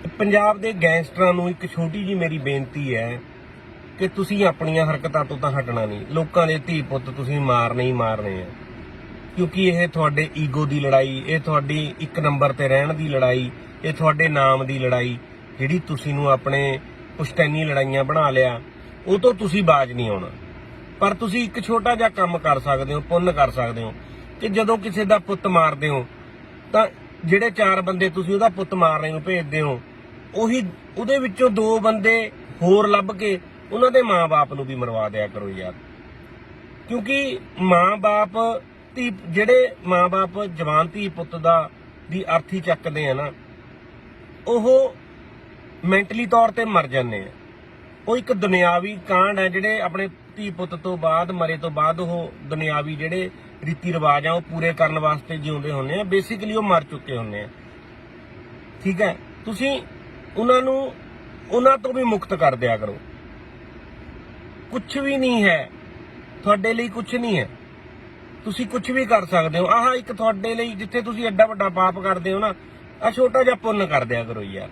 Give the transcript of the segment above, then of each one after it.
ਪੰਜਾਬ ਦੇ ਗੈਂਗਸਟਰਾਂ ਨੂੰ ਇੱਕ ਛੋਟੀ ਜੀ ਮੇਰੀ ਬੇਨਤੀ ਹੈ ਕਿ ਤੁਸੀਂ ਆਪਣੀਆਂ ਹਰਕਤਾਂ ਤੋਂ ਤਾਂ ਹਟਣਾ ਨਹੀਂ। ਲੋਕਾਂ ਦੇ ਧੀ ਪੁੱਤ ਤੁਸੀਂ ਮਾਰਨੇ ਹੀ ਮਾਰਨੇ ਆ, ਕਿਉਂਕਿ ਇਹ ਤੁਹਾਡੇ ਈਗੋ ਦੀ ਲੜਾਈ, ਇਹ ਤੁਹਾਡੀ ਇੱਕ ਨੰਬਰ ਤੇ ਰਹਿਣ ਦੀ ਲੜਾਈ, ਇਹ ਤੁਹਾਡੇ ਨਾਮ ਦੀ ਲੜਾਈ, ਜਿਹੜੀ ਤੁਸੀਂ ਨੂੰ ਆਪਣੇ ਪੁਸ਼ਤੈਨੀ ਲੜਾਈਆਂ ਬਣਾ ਲਿਆ, ਉਹ ਤੋਂ ਤੁਸੀਂ ਬਾਜ ਨਹੀਂ ਆਉਣਾ। ਪਰ ਤੁਸੀਂ ਇੱਕ ਛੋਟਾ ਜਿਹਾ ਕੰਮ ਕਰ ਸਕਦੇ ਹੋ, ਪੁੰਨ ਕਰ ਸਕਦੇ ਹੋ ਕਿ ਜਦੋਂ ਕਿਸੇ ਦਾ ਪੁੱਤ ਮਾਰਦੇ ਹੋ ਤਾਂ ਜਿਹੜੇ 4 ਬੰਦੇ ਤੁਸੀਂ ਉਹਦਾ ਪੁੱਤ ਮਾਰਨੇ ਨੂੰ ਭੇਜਦੇ ਹੋ, ਉਹਦੇ ਵਿੱਚੋਂ 2 ਬੰਦੇ ਹੋਰ ਲੱਭ ਕੇ ਉਹਨਾਂ ਦੇ ਮਾਂ-ਬਾਪ ਨੂੰ ਵੀ ਮਰਵਾ ਦਿਆ ਕਰੋ ਯਾਰ। ਕਿਉਂਕਿ ਮਾਂ-ਬਾਪ ਜਿਹੜੇ ਮਾਂ-ਬਾਪ ਜਵਾਨ ਧੀ ਪੁੱਤ ਦੀ ਅਰਥੀ ਚੱਕਦੇ ਆ ਨਾ, ਉਹ ਮੈਂਟਲੀ ਤੌਰ ਤੇ ਮਰ ਜਾਂਦੇ ਆ। ਉਹ ਇੱਕ ਦੁਨਿਆਵੀ ਕਾਂਡ ਹੈ, ਜਿਹੜੇ ਆਪਣੇ ਧੀ ਪੁੱਤ ਤੋਂ ਬਾਅਦ ਮਰੇ ਤੋਂ ਬਾਅਦ ਉਹ ਦੁਨਿਆਵੀ ਜਿਹੜੇ ਰੀਤੀ ਰਿਵਾਜ ਆ ਉਹ ਪੂਰੇ ਕਰਨ ਵਾਸਤੇ ਜਿਉਂਦੇ ਹੁੰਦੇ ਆ। ਬੇਸਿਕਲੀ ਉਹ ਮਰ ਚੁੱਕੇ ਹੁੰਦੇ ਆ। ਠੀਕ ਹੈ, ਤੁਸੀਂ ਉਹਨਾਂ ਤੋਂ ਵੀ ਮੁਕਤ ਕਰ ਦਿਆ ਕਰੋ। ਕੁਝ ਵੀ ਨਹੀਂ ਹੈ ਤੁਹਾਡੇ ਲਈ, ਕੁਝ ਨਹੀਂ ਹੈ, ਤੁਸੀਂ ਕੁਝ ਵੀ ਕਰ ਸਕਦੇ ਹੋ। ਆਹ ਇੱਕ ਤੁਹਾਡੇ ਲਈ, ਜਿੱਥੇ ਤੁਸੀਂ ਐਡਾ ਵੱਡਾ ਪਾਪ ਕਰਦੇ ਹੋ ਨਾ, ਆ ਛੋਟਾ ਜਿਹਾ ਪੁੰਨ ਕਰ ਦਿਆ ਕਰੋ ਯਾਰ,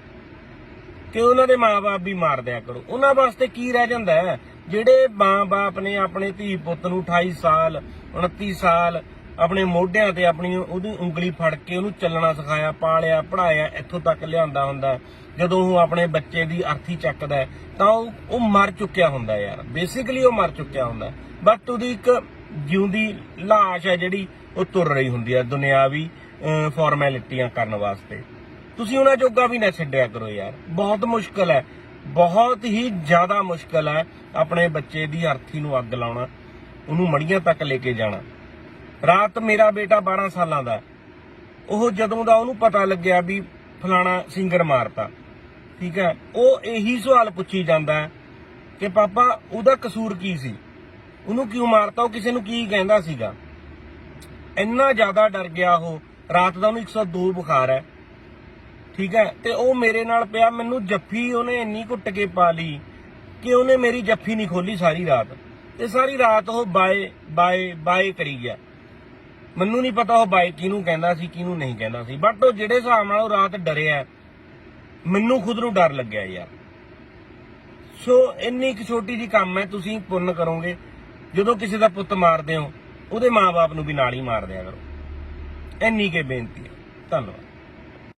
ਕਿ ਉਹਨਾਂ ਦੇ ਮਾਂ-ਬਾਪ ਵੀ ਮਾਰ ਦਿਆ ਕਰੋ। ਉਹਨਾਂ ਵਾਸਤੇ ਕੀ ਰਹਿ ਜਾਂਦਾ ਹੈ? ਜਿਹੜੇ ਮਾਂ-ਬਾਪ ਨੇ ਆਪਣੇ ਧੀ ਪੁੱਤ ਨੂੰ 28 ਸਾਲ 29 ਸਾਲ ਆਪਣੇ ਮੋਢਿਆਂ ਤੇ ਉਹਦੀ ਉਂਗਲੀ ਫੜ ਕੇ ਉਹਨੂੰ ਚੱਲਣਾ ਸਿਖਾਇਆ, ਪਾਲਿਆ, ਪੜਾਇਆ, ਇੱਥੋਂ ਤੱਕ ਲਿਆਂਦਾ ਹੁੰਦਾ, ਜਦੋਂ ਉਹ ਆਪਣੇ ਬੱਚੇ ਦੀ ਅਰਥੀ ਚੱਕਦਾ ਤਾਂ ਉਹ ਮਰ ਚੁੱਕਿਆ ਹੁੰਦਾ ਯਾਰ। ਬੇਸਿਕਲੀ ਉਹ ਮਰ ਚੁੱਕਿਆ ਹੁੰਦਾ, ਬਟ ਉਹਦੀ ਇੱਕ ਜਿਉਂਦੀ ਲਾਸ਼ ਹੈ ਜਿਹੜੀ ਉਹ ਤੁਰ ਰਹੀ ਹੁੰਦੀ ਹੈ ਦੁਨਿਆਵੀ ਫਾਰਮੈਲਿਟੀਆਂ ਕਰਨ ਵਾਸਤੇ। ਤੁਸੀਂ ਉਹਨਾਂ ਜੋਗਾ ਵੀ ਨਾ ਛੱਡਿਆ ਕਰੋ ਯਾਰ। ਬਹੁਤ ਮੁਸ਼ਕਲ ਹੈ, ਬਹੁਤ ਹੀ ਜ਼ਿਆਦਾ ਮੁਸ਼ਕਲ ਹੈ ਆਪਣੇ ਬੱਚੇ ਦੀ ਅਰਥੀ ਨੂੰ ਅੱਗ ਲਾਉਣਾ, ਉਹਨੂੰ ਮੜੀਆਂ ਤੱਕ ਲੈ ਕੇ ਜਾਣਾ। ਰਾਤ ਮੇਰਾ ਬੇਟਾ 12 ਸਾਲਾਂ ਦਾ, ਉਹ ਜਦੋਂ ਦਾ ਉਹਨੂੰ ਪਤਾ ਲੱਗਿਆ ਵੀ ਫਲਾਣਾ ਸਿੰਗਰ ਮਾਰਤਾ, ਠੀਕ ਹੈ, ਉਹ ਇਹੀ ਸਵਾਲ ਪੁੱਛੀ ਜਾਂਦਾ ਹੈ ਕਿ ਪਾਪਾ ਉਹਦਾ ਕਸੂਰ ਕੀ ਸੀ, ਉਹਨੂੰ ਕਿਉਂ ਮਾਰਤਾ, ਉਹ ਕਿਸੇ ਨੂੰ ਕੀ ਕਹਿੰਦਾ ਸੀਗਾ। ਇੰਨਾ ਜ਼ਿਆਦਾ ਡਰ ਗਿਆ ਉਹ। ਰਾਤ ਦਾ ਉਹਨੂੰ 102 ਬੁਖਾਰ ਹੈ, ਠੀਕ ਹੈ, ਤੇ ਉਹ ਮੇਰੇ ਨਾਲ ਪਿਆ। ਮੈਨੂੰ ਜੱਫੀ ਉਹਨੇ ਇੰਨੀ ਘੁੱਟ ਕੇ ਪਾ ਲਈ ਕਿ ਉਹਨੇ ਮੇਰੀ ਜੱਫੀ ਨਹੀਂ ਖੋਲੀ ਸਾਰੀ ਰਾਤ, ਤੇ ਸਾਰੀ ਰਾਤ ਉਹ ਬਾਏ ਬਾਏ ਬਾਏ ਕਰੀ ਗਿਆ। ਮੈਨੂੰ ਨਹੀਂ ਪਤਾ ਉਹ ਬਾਏ ਕਿਹਨੂੰ ਕਹਿੰਦਾ ਸੀ, ਕਿਹਨੂੰ ਨਹੀਂ ਕਹਿੰਦਾ ਸੀ, ਬਟ ਉਹ ਜਿਹੜੇ ਹਿਸਾਬ ਨਾਲ ਉਹ ਰਾਤ ਡਰਿਆ, ਮੈਨੂੰ ਖੁਦ ਨੂੰ ਡਰ ਲੱਗਿਆ ਯਾਰ। ਸੋ ਇੰਨੀ ਇੱਕ ਛੋਟੀ ਜੀ ਕੰਮ ਹੈ, ਤੁਸੀਂ ਪੁੰਨ ਕਰੋਗੇ। ਜਦੋਂ ਕਿਸੇ ਦਾ ਪੁੱਤ ਮਾਰਦੇ ਹੋ, ਉਹਦੇ ਮਾਂ-ਬਾਪ ਨੂੰ ਵੀ ਨਾਲ ਹੀ ਮਾਰ ਦਿਆ ਕਰੋ। ਇੰਨੀ ਕੇ ਬੇਨਤੀ ਹੈ। ਧੰਨਵਾਦ।